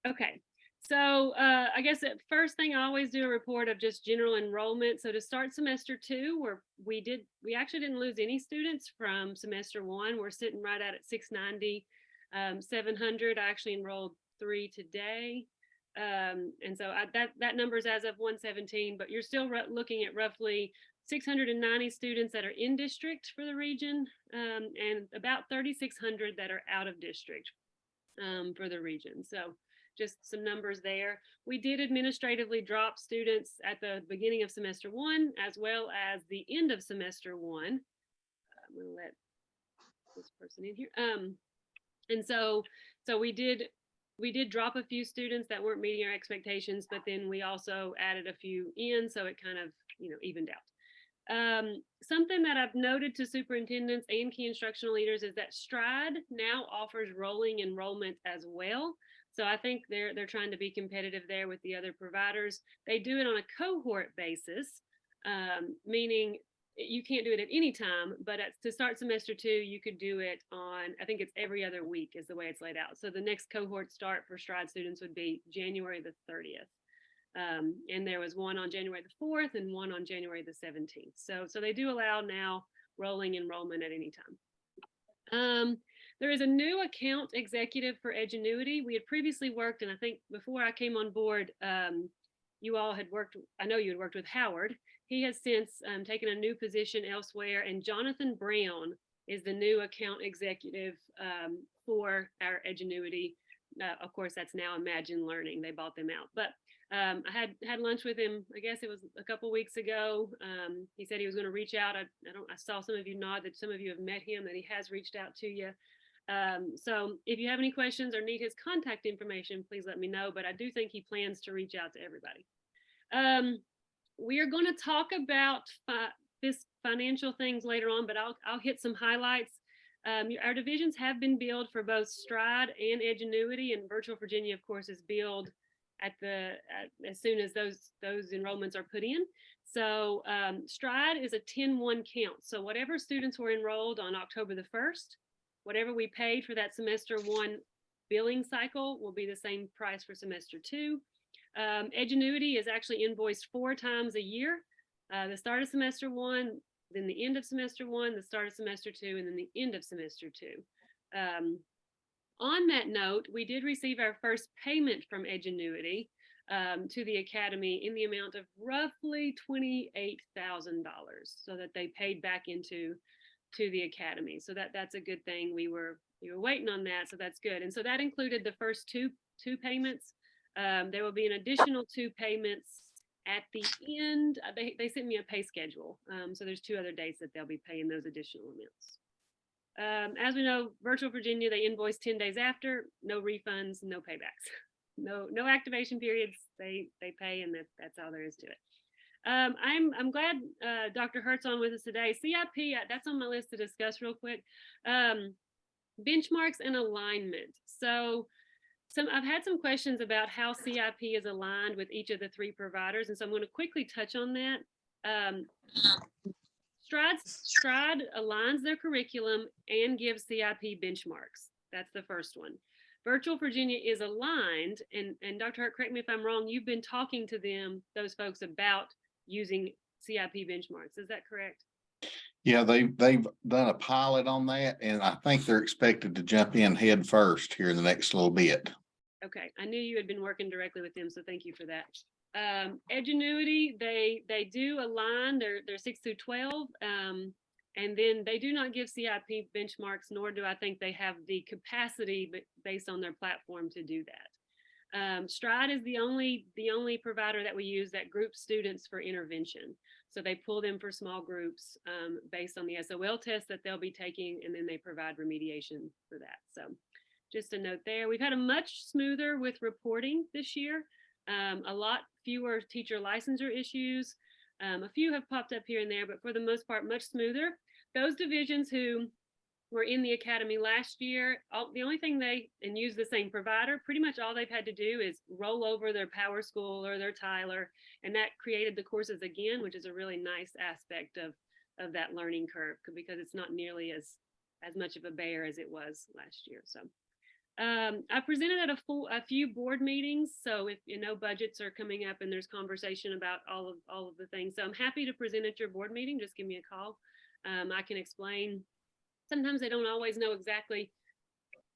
Okay. So I guess the first thing I always do a report of just general enrollment. So to start semester 2, where we actually didn't lose any students from semester 1. We're sitting right at 690, 700. I actually enrolled 3 today. And so that number is as of 117, but you're still looking at roughly 690 students that are in district for the region, and about 3,600 that are out of district for the region. So just some numbers there. We did administratively drop students at the beginning of semester 1 as well as the end of semester 1. I'm going to let this person in here. And so we did drop a few students that weren't meeting our expectations, but then we also added a few in, so it kind of evened out. Something that I've noted to superintendents and key instructional leaders is that Stride now offers rolling enrollment as well. So I think they're trying to be competitive there with the other providers. They do it on a cohort basis, meaning you can't do it at any time, but to start semester 2, you could do it on, I think it's every other week is the way it's laid out. So the next cohort start for Stride students would be January the 30th. And there was one on January the 4th and one on January the 17th. So they do allow now rolling enrollment at any time. There is a new account executive for Edgenuity. We had previously worked, and I think before I came on board, you all had worked, I know you had worked with Howard. He has since taken a new position elsewhere, and Jonathan Brown is the new account executive for our Edgenuity. Of course, that's now Imagine Learning. They bought them out. But I had lunch with him, I guess it was a couple weeks ago. He said he was going to reach out. I saw some of you nod that some of you have met him, that he has reached out to you. So if you have any questions or need his contact information, please let me know. But I do think he plans to reach out to everybody. We are going to talk about this financial things later on, but I'll hit some highlights. Our divisions have been billed for both Stride and Edgenuity, and Virtual Virginia, of course, is billed as soon as those enrollments are put in. So Stride is a 10-1 count. So whatever students were enrolled on October the 1st, whatever we paid for that semester 1 billing cycle will be the same price for semester 2. Edgenuity is actually invoiced 4 times a year. The start of semester 1, then the end of semester 1, the start of semester 2, and then the end of semester 2. On that note, we did receive our first payment from Edgenuity to the Academy in the amount of roughly $28,000, so that they paid back into the Academy. So that's a good thing. We were waiting on that, so that's good. And so that included the first two payments. There will be an additional 2 payments at the end. They sent me a pay schedule. So there's 2 other dates that they'll be paying those additional amounts. As we know, Virtual Virginia, they invoice 10 days after, no refunds, no paybacks, no activation periods. They pay, and that's all there is to it. I'm glad Dr. Hurt's on with us today. CIP, that's on my list to discuss real quick. Benchmarks and alignment. So I've had some questions about how CIP is aligned with each of the 3 providers, and so I'm going to quickly touch on that. Stride aligns their curriculum and gives CIP benchmarks. That's the first one. Virtual Virginia is aligned, and Dr. Hurt, correct me if I'm wrong, you've been talking to them, those folks, about using CIP benchmarks. Is that correct? Yeah, they've done a pilot on that, and I think they're expected to jump in head first here in the next little bit. Okay, I knew you had been working directly with them, so thank you for that. Edgenuity, they do align their 6 through 12, and then they do not give CIP benchmarks, nor do I think they have the capacity, but based on their platform, to do that. Stride is the only provider that we use that groups students for intervention. So they pull them for small groups based on the SOL test that they'll be taking, and then they provide remediation for that. So just a note there. We've had a much smoother with reporting this year. A lot fewer teacher licensure issues. A few have popped up here and there, but for the most part, much smoother. Those divisions who were in the Academy last year, the only thing and use the same provider, pretty much all they've had to do is roll over their Power School or their Tyler, and that created the courses again, which is a really nice aspect of that learning curve, because it's not nearly as much of a bear as it was last year. So I presented at a few board meetings. So if you know budgets are coming up and there's conversation about all of the things, so I'm happy to present at your board meeting. Just give me a call. I can explain. Sometimes they don't always know exactly,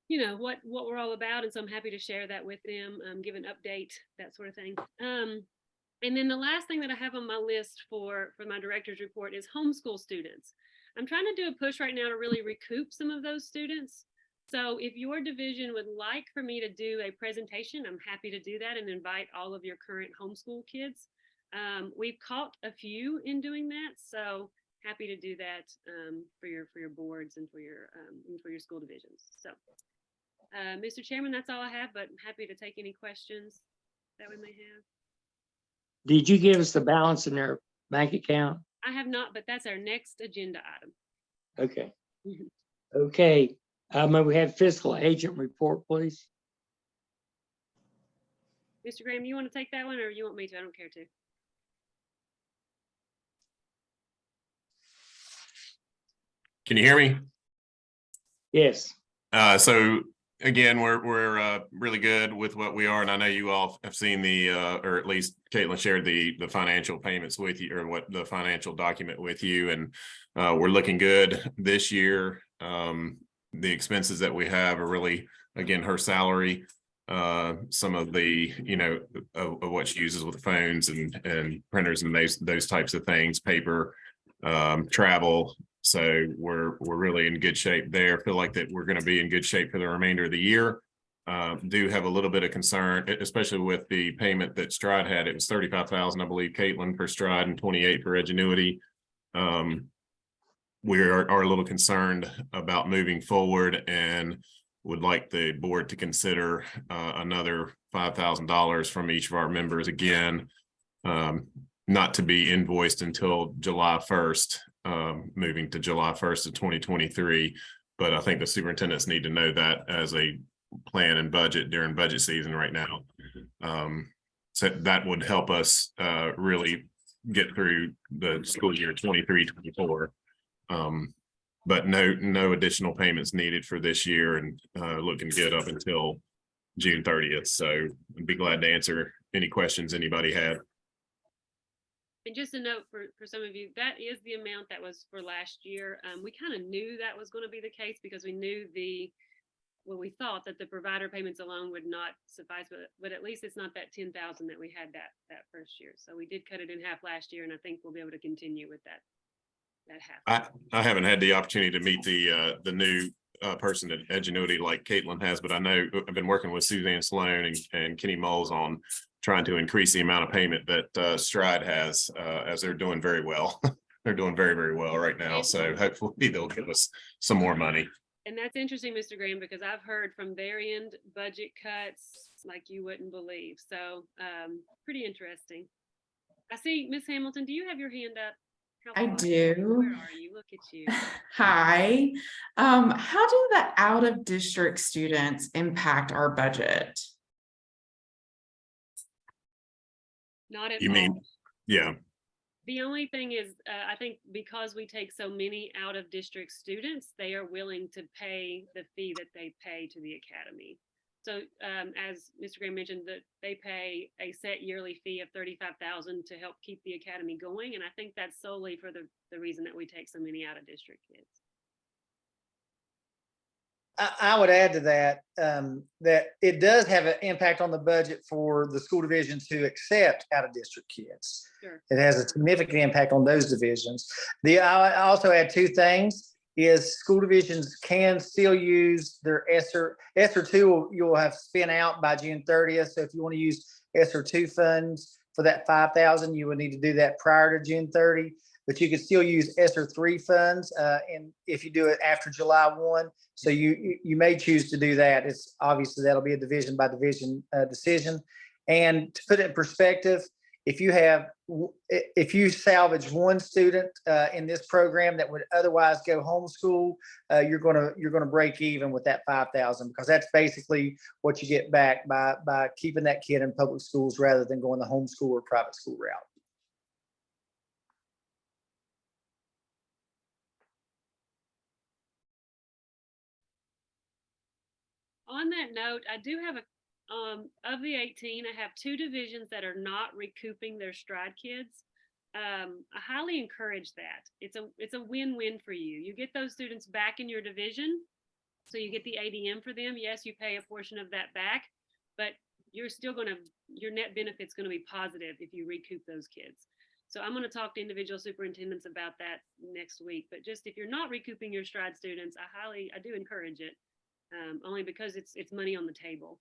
what we're all about, and so I'm happy to share that with them, give an update, that sort of thing. And then the last thing that I have on my list for my director's report is homeschool students. I'm trying to do a push right now to really recoup some of those students. So if your division would like for me to do a presentation, I'm happy to do that and invite all of your current homeschool kids. We've caught a few in doing that, so happy to do that for your boards and for your school divisions. So, Mr. Chairman, that's all I have, but I'm happy to take any questions that we may have. Did you give us the balance in their bank account? I have not, but that's our next agenda item. Okay. Okay. May we have fiscal agent report, please? Mr. Graham, you want to take that one, or you want me to? I don't care to. Can you hear me? Yes. So again, we're really good with what we are, and I know you all have seen the or at least Caitlin shared the financial payments with you, or what the financial document with you, and we're looking good this year. The expenses that we have are really, again, her salary, some of the of what she uses with the phones and printers and those types of things, paper, travel. So we're really in good shape there. Feel like that we're going to be in good shape for the remainder of the year. Do have a little bit of concern, especially with the payment that Stride had. It was $35,000, I believe, Caitlin, for Stride, and 28 for Edgenuity. We are a little concerned about moving forward, and would like the board to consider another $5,000 from each of our members, again, not to be invoiced until July 1st, moving to July 1st of 2023. But I think the superintendents need to know that as a plan and budget during budget season right now. So that would help us really get through the school year 23-24. But no additional payments needed for this year, and looking good up until June 30th. So I'd be glad to answer any questions anybody had. And just a note for some of you, that is the amount that was for last year. We kind of knew that was going to be the case, because we knew we thought that the provider payments alone would not suffice, but at least it's not that 10,000 that we had that first year. So we did cut it in half last year, and I think we'll be able to continue with that half. I haven't had the opportunity to meet the new person at Edgenuity like Caitlin has, but I know I've been working with Suzanne Sloan and Kenny Moles on trying to increase the amount of payment that Stride has, as they're doing very well. They're doing very, very well right now. So hopefully they'll give us some more money. And that's interesting, Mr. Graham, because I've heard from their end budget cuts like you wouldn't believe. So pretty interesting. I see, Miss Hamilton, do you have your hand up? I do. Where are you? Look at you. Hi. How do the out of district students impact our budget? Not at You all. mean, yeah. The only thing is, I think because we take so many out of district students, they are willing to pay the fee that they pay to the academy. So as Mr. Graham mentioned, that they pay a set yearly fee of $35,000 to help keep the academy going. And I think that's solely for the reason that we take so many out of district kids. I would add to that, that it does have an impact on the budget for the school divisions who accept out of district kids. Sure. It has a significant impact on those divisions. I also add two things. Is school divisions can still use their ESSER 2 you'll have spent out by June 30th. So if you want to use ESSER 2 funds for that 5,000, you would need to do that prior to June 30. But you can still use ESSER 3 funds, and if you do it after July 1. So you may choose to do that. It's obviously that'll be a division by division decision. And to put it in perspective, if you salvage one student in this program that would otherwise go homeschool, you're gonna break even with that 5,000, because that's basically what you get back by keeping that kid in public schools rather than going the homeschool or private school route. on that note, I do have of the 18, I have 2 divisions that are not recouping their stride kids. I highly encourage that. It's a win-win for you. You get those students back in your division, so you get the ADM for them. Yes, you pay a portion of that back, but you're still your net benefit's gonna be positive if you recoup those kids. So I'm gonna talk to individual superintendents about that next week. But just if you're not recouping your stride students, I do encourage it, only because it's money on the table.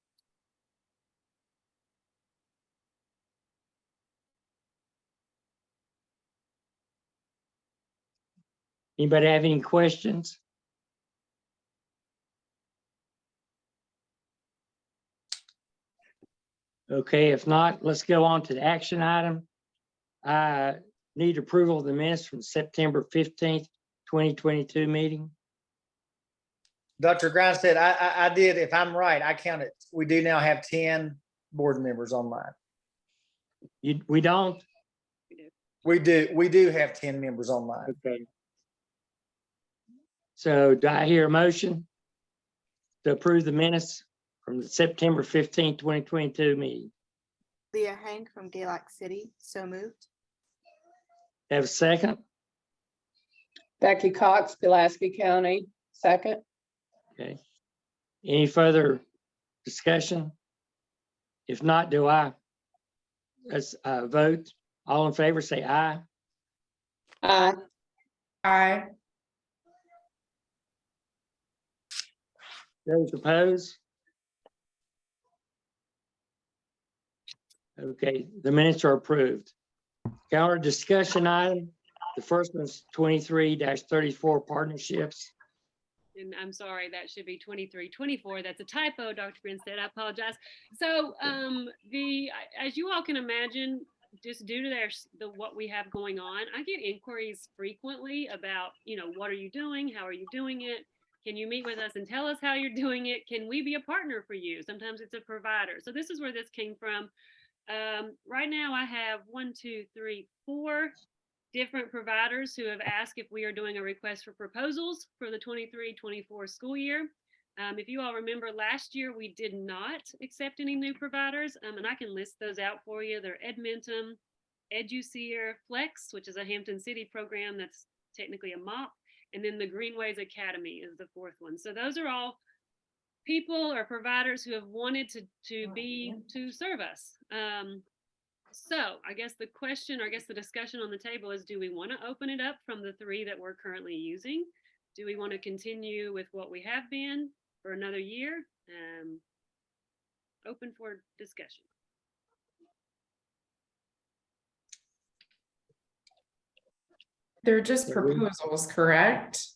Anybody have any questions? Okay, if not, let's go on to the action item. I need approval of the minutes from September 15th, 2022 meeting. Dr. Grimes said, I did, if I'm right, I counted, we do now have 10 board members online. We don't? We do have 10 members online. Okay. So do I hear a motion to approve the minutes from the September 15th, 2022 meeting? Leah Hank from Galax City, so moved. Have a second? Becky Cox, Pulaski County, second. Okay. Any further discussion? If not, let's vote. All in favor, say aye. Aye. Aye. Those opposed? Okay, the minutes are approved. Calendar discussion item. The first one's 23-34 partnerships. And I'm sorry, that should be 23-24. That's a typo, Dr. Grinstead. I apologize. So as you all can imagine, just due to what we have going on, I get inquiries frequently about, what are you doing? How are you doing it? Can you meet with us and tell us how you're doing it? Can we be a partner for you? Sometimes it's a provider. So this is where this came from. Right now I have 4 different providers who have asked if we are doing a request for proposals for the 23-24 school year. If you all remember last year, we did not accept any new providers, and I can list those out for you. They're Edmentum, EduSeer, Flex, which is a Hampton City program that's technically a MOP, and then the Greenways Academy is the 4th one. So those are all people or providers who have wanted to serve us. So I guess the question, or I guess the discussion on the table is, do we want to open it up from the 3 that we're currently using? Do we want to continue with what we have been for another year? Open for discussion. They're just proposals, correct?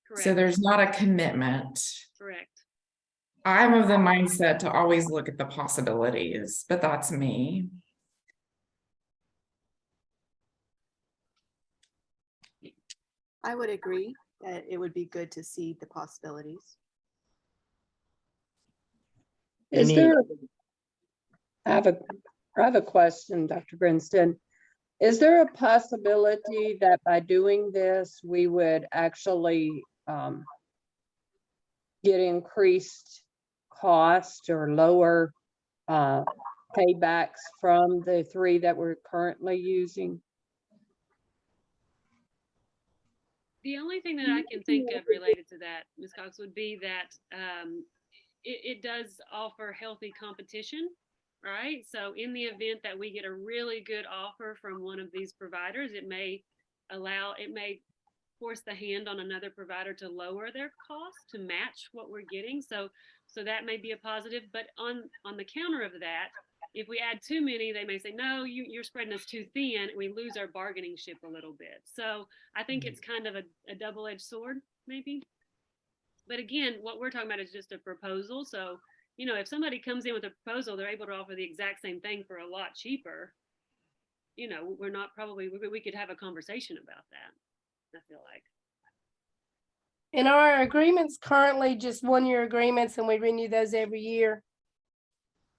Correct. So there's not a commitment. Correct. I'm of the mindset to always look at the possibilities, but that's me. I would agree that it would be good to see the possibilities. Is there, I have a question, Dr. Grinstead. Is there a possibility that by doing this, we would actually get increased cost or lower paybacks from the 3 that we're currently using? The only thing that I can think of related to that, Ms. Cox, would be that it does offer healthy competition, right? So in the event that we get a really good offer from one of these providers, it may force the hand on another provider to lower their cost to match what we're getting. So that may be a positive. But on the counter of that, if we add too many, they may say, no, you're spreading us too thin. We lose our bargaining chip a little bit. So I think it's kind of a double-edged sword, maybe. But again, what we're talking about is just a proposal. So, if somebody comes in with a proposal, they're able to offer the exact same thing for a lot cheaper. We're not we could have a conversation about that, I feel like. And our agreements currently just 1-year agreements, and we renew those every year?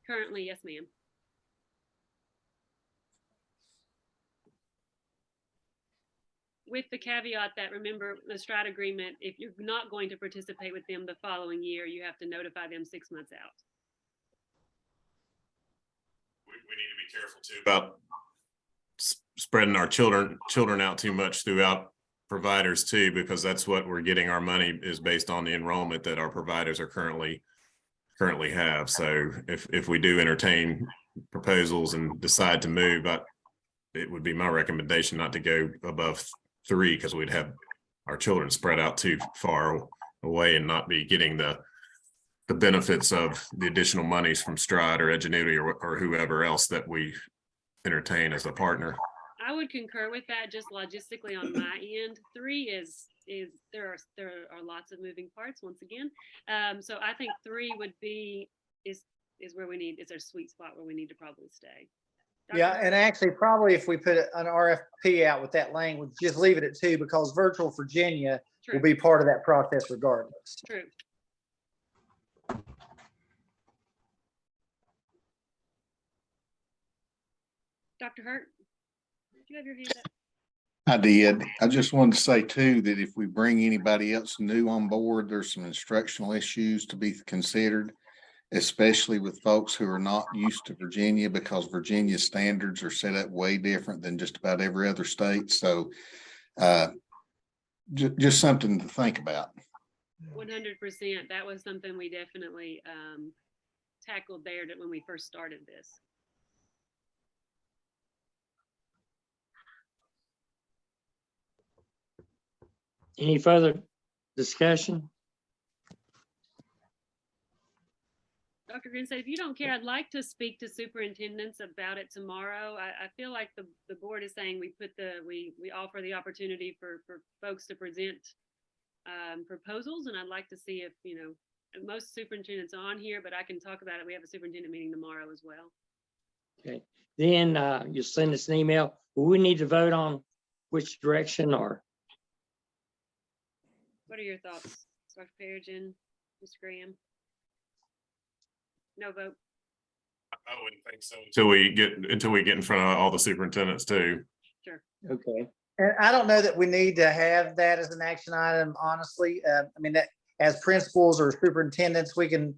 Currently, yes, ma'am. with the caveat that, remember, the Stride agreement, if you're not going to participate with them the following year, you have to notify them 6 months out. We need to be careful too about spreading our children out too much throughout providers too, because that's what we're getting our money is based on the enrollment that our providers are currently have. So if we do entertain proposals and decide to move, it would be my recommendation not to go above 3, because we'd have our children spread out too far away and not be getting the benefits of the additional monies from Stride or Edgenuity or whoever else that we entertain as a partner. I would concur with that. Just logistically on my end, 3 is there are lots of moving parts once again. So I think 3 would be is where we need, is our sweet spot where we need to probably stay. Yeah, and actually probably if we put an RFP out with that language, just leave it at 2, because Virtual Virginia will be part of that process regardless. True. Dr. Hurt, did you have your hand up? I did. I just wanted to say too, that if we bring anybody else new on board, there's some instructional issues to be considered, especially with folks who are not used to Virginia, because Virginia standards are set up way different than just about every other state. So just something to think about. 100%. That was something we definitely tackled there when we first started this. Any further discussion? Dr. Grinstead, if you don't care, I'd like to speak to superintendents about it tomorrow. I feel like the board is saying we offer the opportunity for folks to present proposals, and I'd like to see if, most superintendents are on here, but I can talk about it. We have a superintendent meeting tomorrow as well. Okay, then you send us an email. Will we need to vote on which direction, or? What are your thoughts, Dr. Perigin, Mr. Graham? No vote. I wouldn't think so until we get in front of all the superintendents too. Sure. Okay. And I don't know that we need to have that as an action item, honestly. I mean, that as principals or superintendents, we can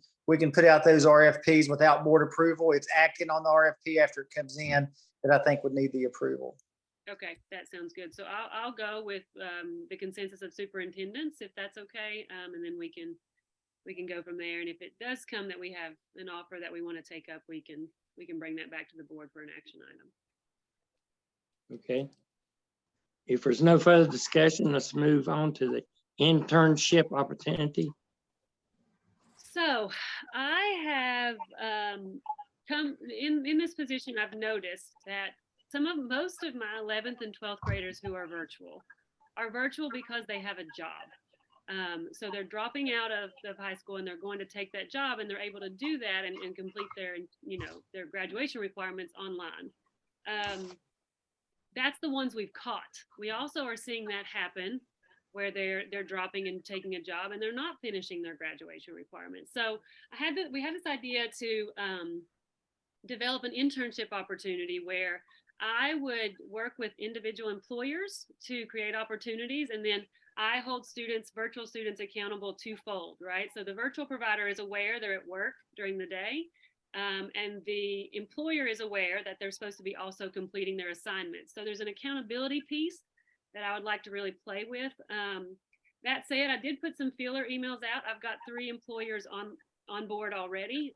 put out those RFPs without board approval. It's acting on the RFP after it comes in that I think would need the approval. Okay, that sounds good. So I'll go with the consensus of superintendents, if that's okay, and then we can go from there. And if it does come that we have an offer that we want to take up, we can bring that back to the board for an action item. Okay. If there's no further discussion, let's move on to the internship opportunity. So I have come in this position. I've noticed that most of my 11th and 12th graders who are virtual because they have a job. So they're dropping out of high school and they're going to take that job, and they're able to do that and complete their graduation requirements online. That's the ones we've caught. We also are seeing that happen where they're dropping and taking a job and they're not finishing their graduation requirements. So we had this idea to develop an internship opportunity where I would work with individual employers to create opportunities, and then I hold virtual students accountable twofold, right? So the virtual provider is aware they're at work during the day, and the employer is aware that they're supposed to be also completing their assignments. So there's an accountability piece that I would like to really play with. That said, I did put some feeler emails out. I've got 3 employers on board already.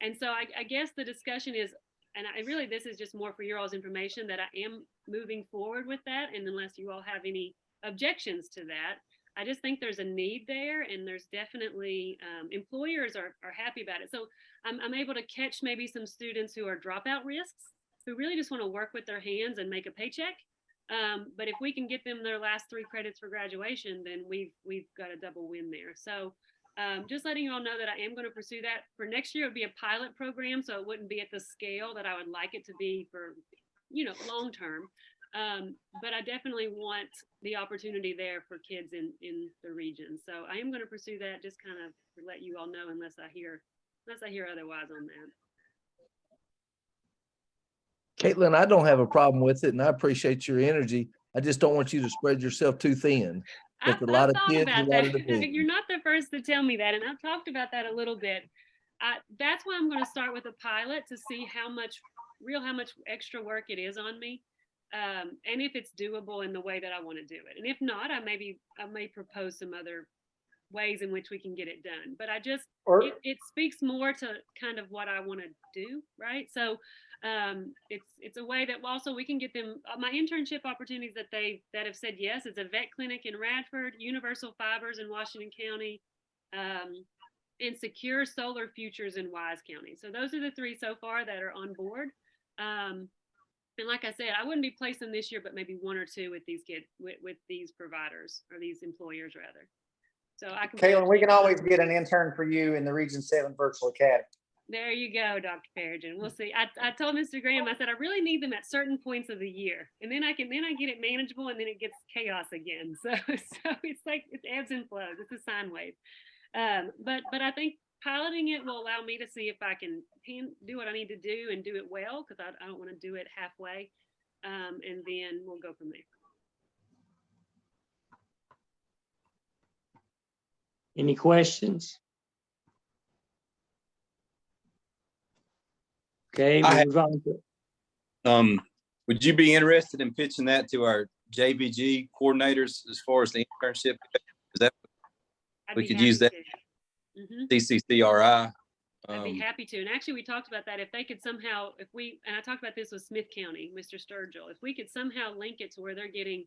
And so I guess the discussion is, and this is just more for your all's information, that I am moving forward with that. And unless you all have any objections to that, I just think there's a need there, and there's definitely employers are happy about it. So I'm able to catch maybe some students who are dropout risks, who really just want to work with their hands and make a paycheck. But if we can get them their last 3 credits for graduation, then we've got a double win there. So just letting you all know that I am going to pursue that. For next year, it would be a pilot program, so it wouldn't be at the scale that I would like it to be for, long term. But I definitely want the opportunity there for kids in the region. So I am going to pursue that, just kind of to let you all know, unless I hear otherwise on that. Caitlin, I don't have a problem with it, and I appreciate your energy. I just don't want you to spread yourself too thin. I've With a lot of thought kids, about a lot that. of division. You're not the first to tell me that, and I've talked about that a little bit. That's why I'm going to start with a pilot to see how much extra work it is on me, and if it's doable in the way that I want to do it. And if not, I may propose some other ways in which we can get it done. But it speaks more to kind of what I want to do, right? So it's a way that also we can get them my internship opportunities that have said yes. It's a vet clinic in Radford, Universal Fibers in Washington County, and Secure Solar Futures in Wise County. So those are the 3 so far that are on board. And like I said, I wouldn't be placing this year, but maybe 1 or 2 with these kids, with these providers, or these employers rather. So I can. Kaylin, we can always get an intern for you in the Region 7 Virtual Academy. There you go, Dr. Perigin. We'll see. I told Mr. Graham, I said, I really need them at certain points of the year. And then I get it manageable, and then it gets chaos again. So it's like, it ebbs and flows. It's a sine wave. But I think piloting it will allow me to see if I can do what I need to do and do it well, because I don't want to do it halfway. And then we'll go from there. Any questions? Okay, I move on to. Would you be interested in pitching that to our JVG coordinators as far as the internship? Is that we could use that? CCCRI. I'd be happy to. And actually, we talked about that. If they could somehow, and I talked about this with Smith County, Mr. Sturgill, if we could somehow link it to where they're getting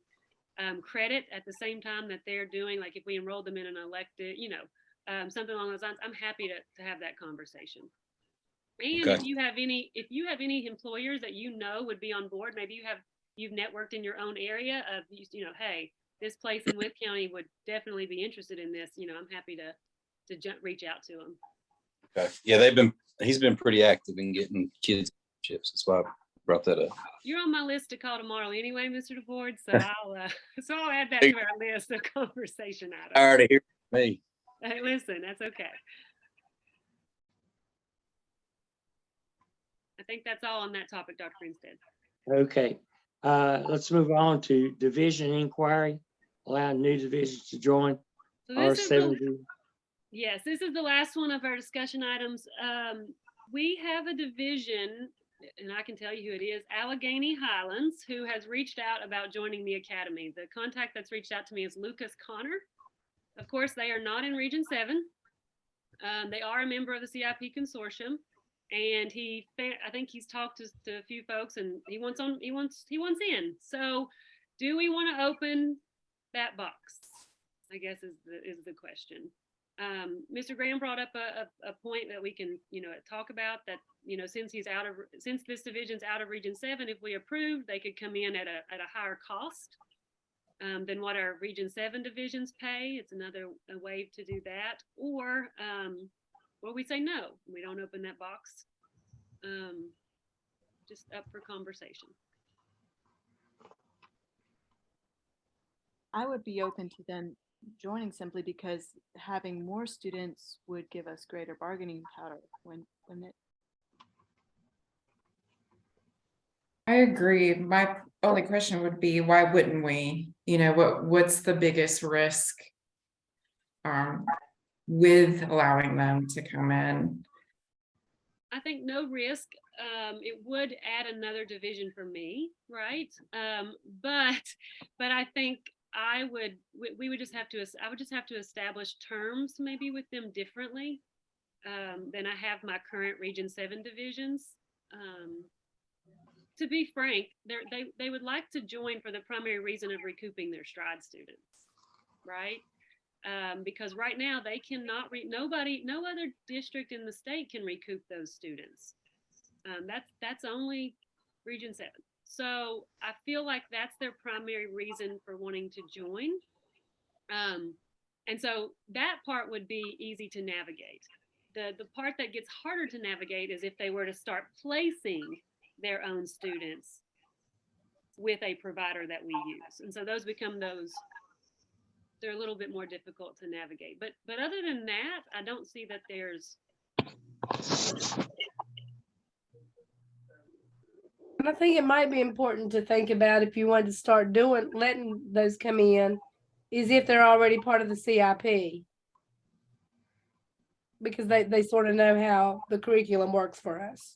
credit at the same time that they're doing, like if we enrolled them in an elected, something along those lines, I'm happy to have that conversation. And Okay. if you have any employers that would be on board, maybe you've networked in your own area of, hey, this place in Wythe County would definitely be interested in this. I'm happy to reach out to them. Okay. Yeah, he's been pretty active in getting kids chips. That's why I brought that up. You're on my list to call tomorrow anyway, Mr. DeFord. So I'll add that to our list of conversation items. I already hear from me. Hey, listen, that's okay. I think that's all on that topic, Dr. Grinstead. Okay, let's move on to division inquiry, allowing new divisions to join. So Yes, this is the last one of our discussion items. We have a division, and I can tell you who it is, Allegheny Highlands, who has reached out about joining the academy. The contact that's reached out to me is Lucas Connor. Of course, they are not in Region 7. They are a member of the CIP consortium. And I think he's talked to a few folks, and he wants in. So do we want to open that box? I guess is the question. Mr. Graham brought up a point that we can, talk about, that, since this division's out of Region 7, if we approve, they could come in at a higher cost than what our Region 7 divisions pay. It's another way to do that. Or we say no, we don't open that box. Just up for conversation. I would be open to them joining, simply because having more students would give us greater bargaining power I agree. My only question would be, why wouldn't we? What's the biggest risk with allowing them to come in? I think no risk. It would add another division for me, right? But I think I would just have to establish terms maybe with them differently than I have my current Region 7 divisions. To be frank, they would like to join for the primary reason of recouping their stride students, right? Because right now they cannot no other district in the state can recoup those students. That's only Region 7. So I feel like that's their primary reason for wanting to join. And so that part would be easy to navigate. The part that gets harder to navigate is if they were to start placing their own students with a provider that we use. And so they're a little bit more difficult to navigate. But other than that, I don't see that there's. And I think it might be important to think about if you wanted to start letting those come in, is if they're already part of the CIP. Because they sort of know how the curriculum works for us.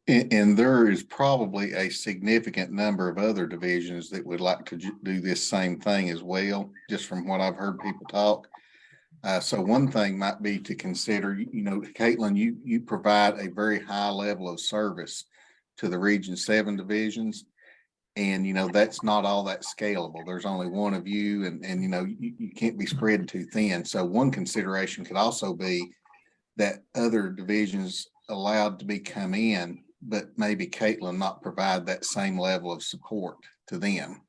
And there is probably a significant number of other divisions that would like to do this same thing as well, just from what I've heard people talk. So one thing might be to consider, Caitlin, you provide a very high level of service to the Region 7 divisions. And, that's not all that scalable. There's only one of you and you can't be spread too thin. So one consideration could also be that other divisions allowed to come in, but maybe Caitlin not provide that same level of support to them.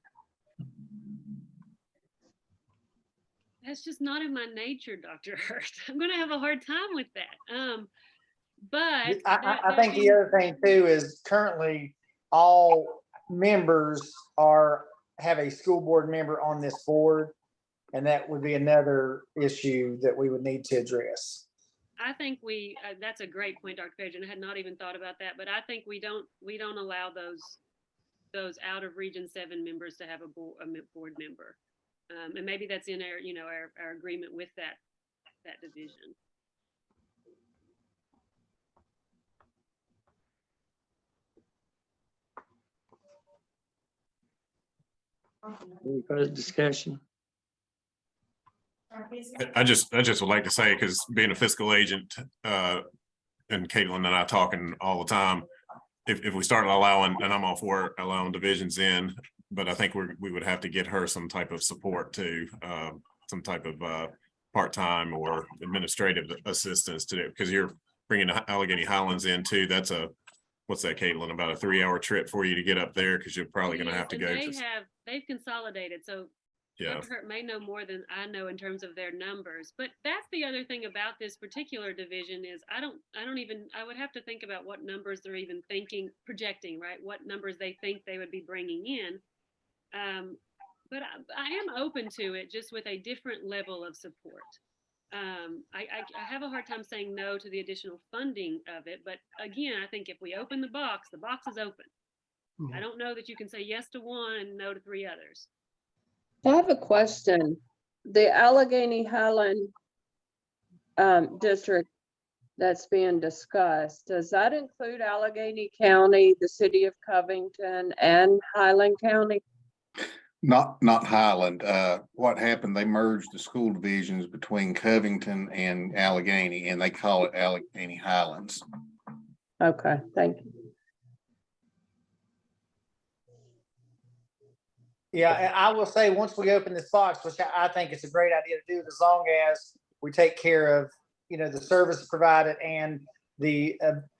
That's just not in my nature, Dr. Hurst. I'm going to have a hard time with that. But I think the other thing too is currently all members have a school board member on this board, and that would be another issue that we would need to address. I think that's a great point, Dr. Page, and I had not even thought about that, but I think we don't allow those out of Region 7 members to have a board member. And maybe that's in our agreement with that division. Any further discussion? I just would like to say, because being a fiscal agent, and Caitlin and I talking all the time, if we start allowing, and I'm all for allowing divisions in, but I think we would have to get her some type of support too, some type of part-time or administrative assistance to do, because you're bringing Allegheny Highlands in too. That's what's that, Caitlin, about a 3-hour trip for you to get up there, because you're probably going to have to go. They've consolidated, so yeah. Dr. Hurt may know more than I know in terms of their numbers, but that's the other thing about this particular division is I would have to think about what numbers they're even projecting, right? What numbers they think they would be bringing in. But I am open to it, just with a different level of support. I have a hard time saying no to the additional funding of it, but again, I think if we open the box is open. Mm-hmm. I don't know that you can say yes to one and no to 3 others. I have a question. The Allegheny Highland district that's being discussed, does that include Allegheny County, the city of Covington, and Highland County? Not Highland. What happened, they merged the school divisions between Covington and Allegheny, and they call it Allegheny Highlands. Okay, thank you. Yeah, and I will say, once we open this box, which I think it's a great idea to do, as long as we take care of, the service provided and the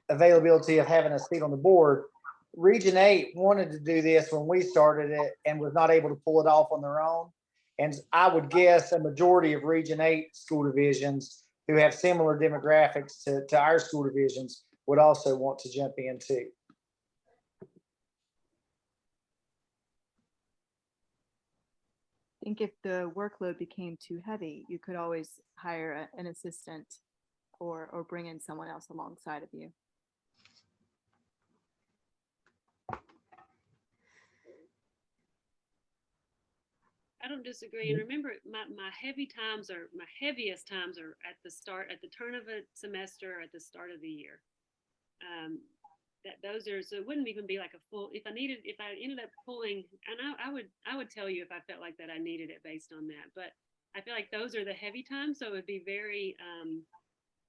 availability of having a seat on the board. Region 8 wanted to do this when we started it and was not able to pull it off on their own. And I would guess a majority of Region 8 school divisions who have similar demographics to our school divisions would also want to jump in too. I think if the workload became too heavy, you could always hire an assistant or bring in someone else alongside of you. I don't disagree. And remember, my heaviest times are at the turn of a semester, at the start of the year. So it wouldn't even be like a full, if I ended up pulling, and I would tell you if I felt like that I needed it based on that, but I feel like those are the heavy times. So it would be very,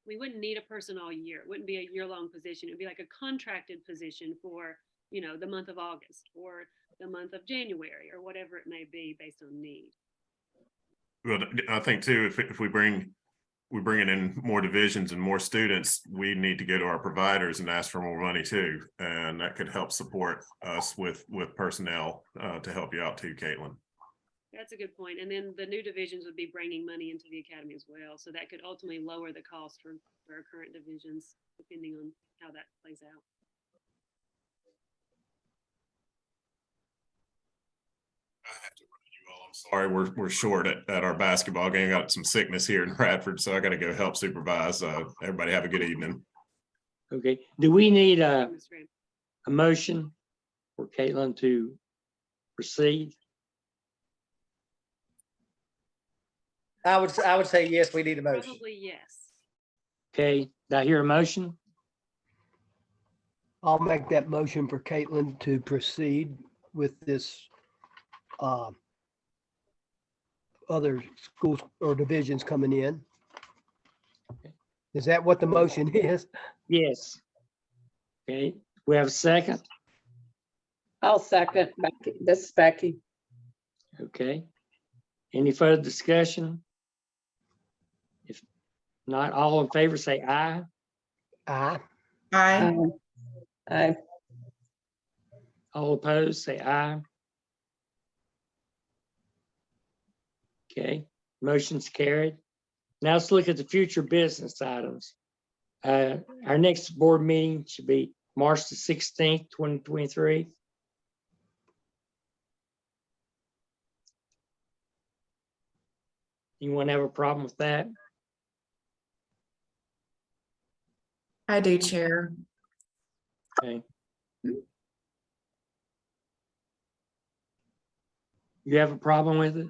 we wouldn't need a person all year. It wouldn't be a year-long position. It'd be like a contracted position for, the month of August or the month of January or whatever it may be based on need. Well, I think too, if we're bringing in more divisions and more students, we need to go to our providers and ask for more money too. And that could help support us with personnel to help you out too, Caitlin. That's a good point. And then the new divisions would be bringing money into the academy as well. So that could ultimately lower the cost for our current divisions, depending on how that plays out. I have to run you all. I'm sorry, we're short at our basketball game. Got some sickness here in Radford, so I got to go help supervise. Everybody have a good evening. Okay, do we need Ms. Graham. a motion for Caitlin to proceed? I would say yes, we need a motion. Probably yes. Okay, did I hear a motion? I'll make that motion for Caitlin to proceed with this other schools or divisions coming in. Is that what the motion is? Yes. Okay, we have a second. I'll second. Becky. This is Becky. Okay. Any further discussion? If not, all in favor say aye. Aye. Aye. Aye. All opposed, say aye. Okay, motion's carried. Now let's look at the future business items. Our next board meeting should be March the 16th, 2023. Anyone have a problem with that? I do, Chair. Okay. You have a problem with it?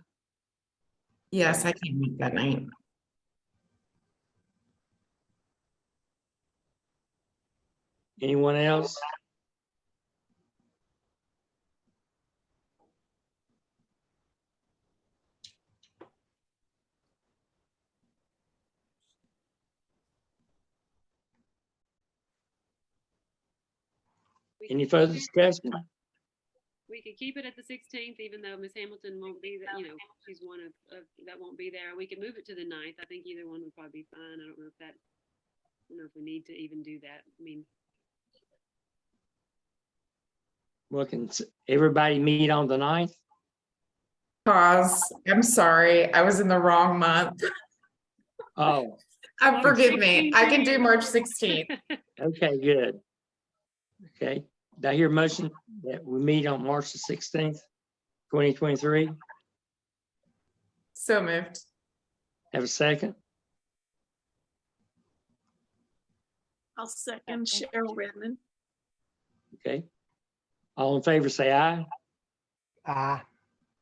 Yes, I can meet that night. Anyone else? Any further discussion? We could keep it at the 16th, even though Ms. Hamilton won't be there, she's one of that won't be there. We could move it to the 9th. I think either one would probably be fine. I don't know if we need to even do that. I mean, Well, can everybody meet on the 9th? Pause. I'm sorry. I was in the wrong month. Oh, Forgive me. I can do March 16th. okay, good. Okay, did I hear a motion that we meet on March the 16th, 2023? So moved. Have a second? I'll second Cheryl Redmond. Okay. All in favor, say aye. Aye.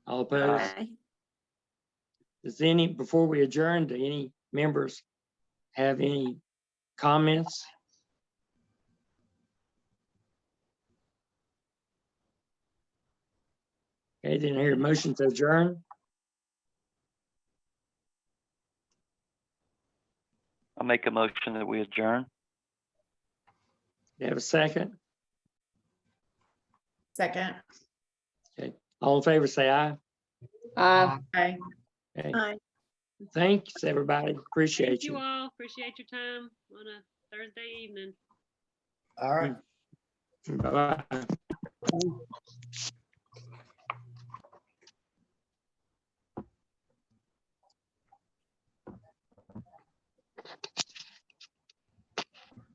All opposed? Aye. Before we adjourn, do any members have any comments? Okay, didn't hear a motion to adjourn. I'll make a motion that we adjourn. You have a second? Second. Okay, all in favor, say aye. Aye. Aye. Okay. Aye. Thanks, everybody. Appreciate thank you. you all. Appreciate your time on a Thursday evening. All right. Bye-bye.